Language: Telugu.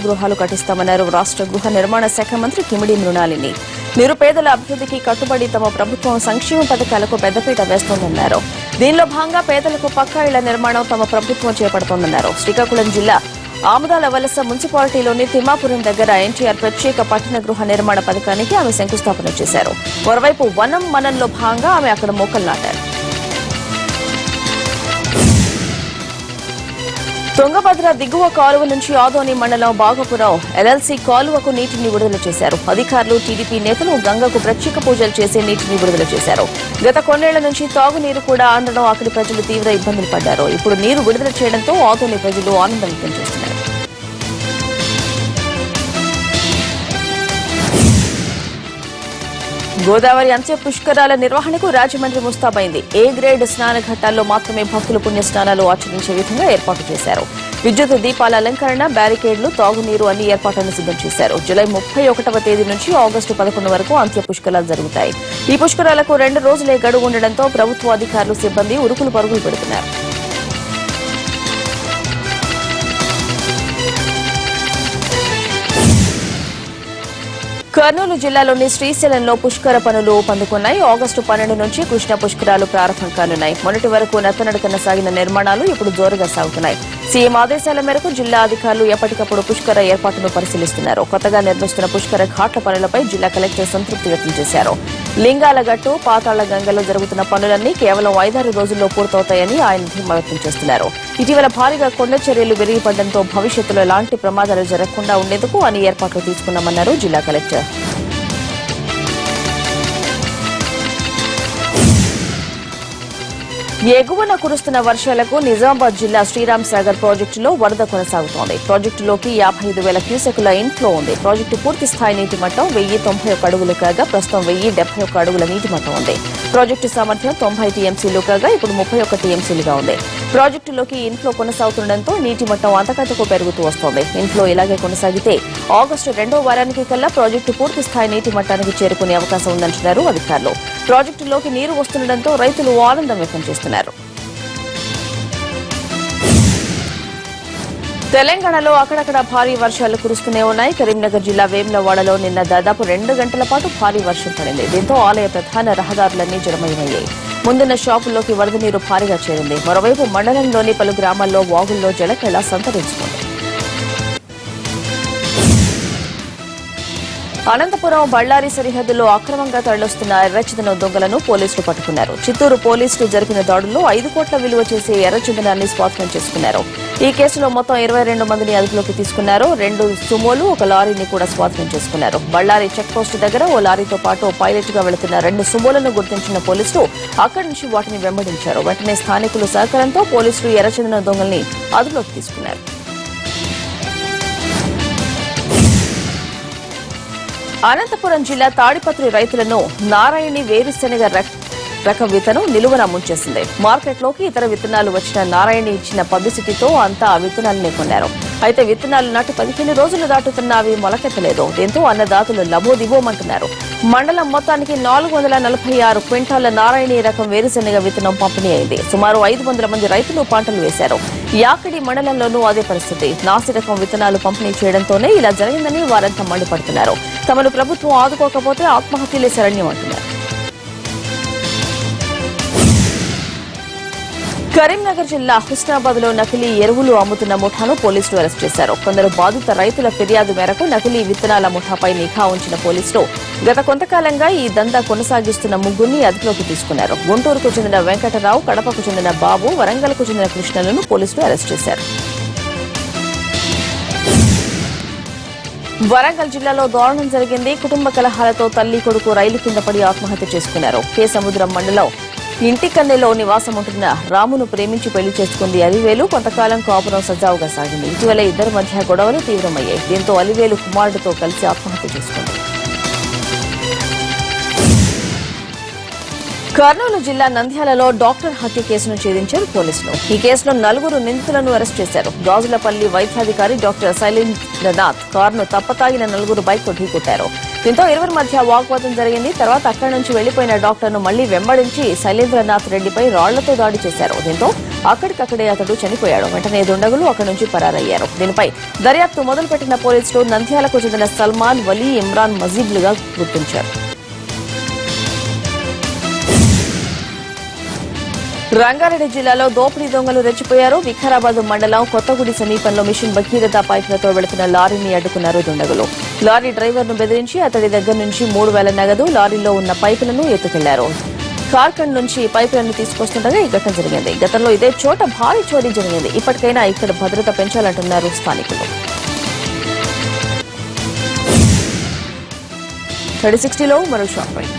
గృహాలు కట్టిస్తామన్నారు రాష్ట్ర గృహ నిర్మాణ శాఖ మంత్రి కిమిడి మృణాలిని. నిరుపేదల అభివృద్ధికి కట్టుబడి తమ ప్రభుత్వం సంక్షేమ పథకాలకు పెద్దపీట వేస్తోందన్నారు. దీనిలో భాగంగా పేదలకు పక్కా ఇళ్ల నిర్మాణం తమ ప్రభుత్వం చేపడుతోందన్నారు. శ్రీకాకుళం జిల్లా ఆమదాల వలస మున్సిపాలిటీలోని తిమ్మాపురం దగ్గర ఎన్టీఆర్ ప్రత్యేక పట్టణ గృహ నిర్మాణ పథకానికి ఆమె శంకుస్థాపన చేశారు. మరోవైపు వనం మనన్లో భాగంగా ఆమె అక్కడ మొక్కలు నాటారు. తుంగభద్ర దిగువ కాలువ నుంచి ఆదోని మండలం బాగపురం ఎల్ఎల్సీ కాలువకు నీటిని విడుదల చేశారు. అధికారులు, టీడీపీ నేతలు గంగకు ప్రత్యేక పూజలు చేసి నీటిని విడుదల చేశారు. గత కొన్నేళ్ల నుంచి తాగునీరు కూడా అందడం అక్కడి ప్రజలు తీవ్ర ఇబ్బందులు పడ్డారు. ఇప్పుడు నీరు విడుదల చేయడంతో ఆదోని ప్రజలు ఆనందం వ్యక్తం చేస్తున్నారు. గోదావరి అంత్య పుష్కరాల నిర్వహణకు రాజమండ్రి ముస్తాబైంది. ఏ గ్రేడ్ స్నాన ఘట్టాల్లో మాత్రమే భక్తులు పుణ్యస్నానాలు ఆచరించే విధంగా ఏర్పాటు చేశారు. విద్యుత్ దీపాల అలంకరణ, బ్యారికేడ్లు, తాగునీరు అన్ని ఏర్పాట్లను సిద్దం చేశారు. జూలై 31వ తేదీ నుంచి ఆగస్టు 11 వరకు అంత్య పుష్కరాలు జరుగుతాయి. ఈ పుష్కరాలకు 2 రోజులే గడువు ఉండడంతో ప్రభుత్వ అధికారులు, సిబ్బంది ఉరుకులు పరుగులు పెడుతున్నారు. కర్నూలు జిల్లాలోని శ్రీశైలంలో పుష్కర పనులు పందుకున్నాయి. ఆగస్టు 12 నుంచి కృష్ణ పుష్కరాలు ప్రారంభం కానున్నాయి. మొన్నటి వరకు నత్తనడకన సాగిన నిర్మాణాలు ఇప్పుడు జోరుగా సాగుతున్నాయి. సీఎం ఆదేశాల మేరకు జిల్లా అధికారులు ఎప్పటికప్పుడు పుష్కర ఏర్పాటును పరిశీలిస్తున్నారు. కొత్తగా నిర్మిస్తున్న పుష్కర ఘాట్ల పనులపై జిల్లా కలెక్టర్ సంతృప్తి వ్యక్తం చేశారు. లింగాలగట్టు, పాతాళ గంగలో జరుగుతున్న పనులన్నీ కేవలం 5-6 రోజుల్లో పూర్తవుతాయని ఆయన ధీమా వ్యక్తం చేస్తున్నారు. ఇటీవల భారీగా కొండ చర్యలు విరిగిపడడంతో భవిష్యత్తులో ఎలాంటి ప్రమాదాలు జరగకుండా ఉండేందుకు అన్ని ఏర్పాట్లు తీసుకున్నామన్నారు జిల్లా కలెక్టర్. ఎగువన కురుస్తున్న వర్షాలకు నిజామాబాద్ జిల్లా శ్రీరామ్ సాగర్ ప్రాజెక్టులో వరద కొనసాగుతోంది. ప్రాజెక్టులోకి 55,000 క్యూసెక్కుల ఇన్ఫ్లో ఉంది. ప్రాజెక్టు పూర్తి స్థాయి నీటి మట్టం 1091 అడుగులు కాగా ప్రస్తుతం 1071 అడుగుల నీటి మట్టం ఉంది. ప్రాజెక్టు సామర్థ్యం 90 టీఎంసీలు కాగా ఇప్పుడు 31 టీఎంసీలుగా ఉంది. ప్రాజెక్టులోకి ఇన్ఫ్లో కొనసాగుతుండటంతో నీటి మట్టం అంతకంతకు పెరుగుతూ వస్తోంది. ఇన్ఫ్లో ఇలాగే కొనసాగితే ఆగస్టు 2వ వారానికి కల్లా ప్రాజెక్టు పూర్తి స్థాయి నీటి మట్టానికి చేరుకునే అవకాశం ఉందంటున్నారు అధికారులు. ప్రాజెక్టులోకి నీరు వస్తుండటంతో రైతులు ఆనందం వ్యక్తం చేస్తున్నారు. తెలంగాణలో అక్కడక్కడ భారీ వర్షాలు కురుస్తూనే ఉన్నాయి. కరీంనగర్ జిల్లా వేములవాడలో నిన్న దాదాపు 2 గంటల పాటు భారీ వర్షం పడింది. దీంతో ఆలయ ప్రధాన రహదారులన్నీ జలమయమయ్యాయి. ముందున్న షాపుల్లోకి వరద నీరు భారీగా చేరింది. మరోవైపు మండలంలోని పలు గ్రామాల్లో వాగుల్లో జలకళ సంతరించుకుంది. అనంతపురం, బళ్లారి సరిహద్దులో అక్రమంగా తరలిస్తున్న ఎర్రచందనం దొంగలను పోలీసులు పట్టుకున్నారు. చిత్తూరు పోలీసులు జరిపిన దాడుల్లో 5 కోట్ల విలువ చేసే ఎర్రచందనాన్ని స్వాధీనం చేసుకున్నారు. ఈ కేసులో మొత్తం 22 మందిని అదుపులోకి తీసుకున్నారు. 2 సుమోలు, 1 లారీని కూడా స్వాధీనం చేసుకున్నారు. బళ్లారి చెక్పోస్టు దగ్గర ఓ లారీతో పాటు పైలట్ గా వెళుతున్న 2 సుమోలను గుర్తించిన పోలీసులు అక్కడి నుంచి వాటిని వెంబడించారు. వెంటనే స్థానికుల సహకారంతో పోలీసులు ఎర్రచందనం దొంగల్ని అదుపులోకి తీసుకున్నారు. అనంతపురం జిల్లా తాడిపత్రి రైతులను నారాయణి వేరుశెనగ రకం విత్తనం నిలువన ముంచేసింది. మార్కెట్లోకి ఇతర విత్తనాలు వచ్చిన నారాయణి ఇచ్చిన పబ్లిసిటీతో అంతా ఆ విత్తనాలనే కొన్నారు. అయితే విత్తనాలు నాటి 15 రోజులు దాటుతున్నా అవి మొలకెత్తలేదు. దీంతో అన్నదాతలు లబోదిబోమంటున్నారు. మండలం మొత్తానికి 446 క్వింటాల నారాయణి రకం వేరుశెనగ విత్తనం పంపిణీ అయింది. సుమారు 500 మంది రైతులు పంటలు వేశారు. యాకడి మండలంలోనూ అదే పరిస్థితి. నాసి రకం విత్తనాలు పంపిణీ చేయడంతోనే ఇలా జరిగిందని వారంతా మండిపడుతున్నారు. తమను ప్రభుత్వం ఆదుకోకపోతే ఆత్మహత్యలే శరణ్యం అంటున్నారు. కరీంనగర్ జిల్లా హుస్నాబాద్ లో నకిలీ ఎరువులు అమ్ముతున్న ముఠాను పోలీసులు అరెస్ట్ చేశారు. కొందరు బాధిత రైతుల ఫిర్యాదు మేరకు నకిలీ విత్తనాల ముఠాపై నిఘా ఉంచిన పోలీసులు గత కొంతకాలంగా ఈ దందా కొనసాగిస్తున్న 3 అదుపులోకి తీసుకున్నారు. గుంటూరుకు చెందిన వెంకటరావు, కడపకు చెందిన బాబు, వరంగల్కు చెందిన కృష్ణలను పోలీసులు అరెస్ట్ చేశారు. వరంగల్ జిల్లాలో దారుణం జరిగింది. కుటుంబ కలహాలతో తల్లి, కొడుకు రైలు కింద పడి ఆత్మహత్య చేసుకున్నారు. కే సముద్రం మండలం ఇంటికన్నెలో నివాసం ఉంటున్న రామును ప్రేమించి పెళ్లి చేసుకుంది అలివేలు. కొంతకాలం కాపురం సజావుగా సాగింది. ఇటీవల ఇద్దరి మధ్య గొడవలు తీవ్రమయ్యాయి. దీంతో అలివేలు కుమారుడితో కలిసి ఆత్మహత్య చేసుకుంది. కర్నూలు జిల్లా నంద్యాలలో డాక్టర్ హత్య కేసును ఛేదించారు పోలీసులు. ఈ కేసులో 4 నిందితులను అరెస్ట్ చేశారు. గాజులపల్లి వైద్యాధికారి డాక్టర్ శైలేంద్రనాథ్ కారును తప్పతాగిన 4 బైక్కు ఢీకొట్టారు. దీంతో ఇరువురి మధ్య వాగ్వాదం జరిగింది. తర్వాత అక్కడి నుంచి వెళ్లిపోయిన డాక్టర్ను మళ్లీ వెంబడించి శైలేంద్రనాథ్ రెడ్డిపై రాళ్లతో దాడి చేశారు. దీంతో అక్కడికక్కడే అతడు చనిపోయాడు. వెంటనే దుండగులు అక్కడి నుంచి పరారయ్యారు. దీనిపై దర్యాప్తు మొదలుపెట్టిన పోలీసులు నంద్యాలకు చెందిన సల్మాన్, వలీ, ఇమ్రాన్ మజీద్లుగా గుర్తించారు. రంగారెడ్డి జిల్లాలో దోపిడీ దొంగలు రెచ్చిపోయారు. వికారాబాద్ మండలం కొత్తగుడి సమీపంలో మిషన్ భగీరథ పైపులతో వెళుతున్న లారీని అడ్డుకున్నారు దుండగులు. లారీ డ్రైవర్ను బెదిరించి అతడి దగ్గర నుంచి 3,000 నగదు, లారీలో ఉన్న పైపులను ఎత్తుకెళ్లారు. జార్ఖండ్ నుంచి పైపులను తీసుకొస్తుండగా ఈ ఘటన జరిగింది. గతంలో ఇదే చోట భారీ చోరీ జరిగింది. ఇప్పటికైనా ఇక్కడ భద్రత పెంచాలంటున్నారు స్థానికులు. 3060లో మరో షార్ట్ బ్రేక్.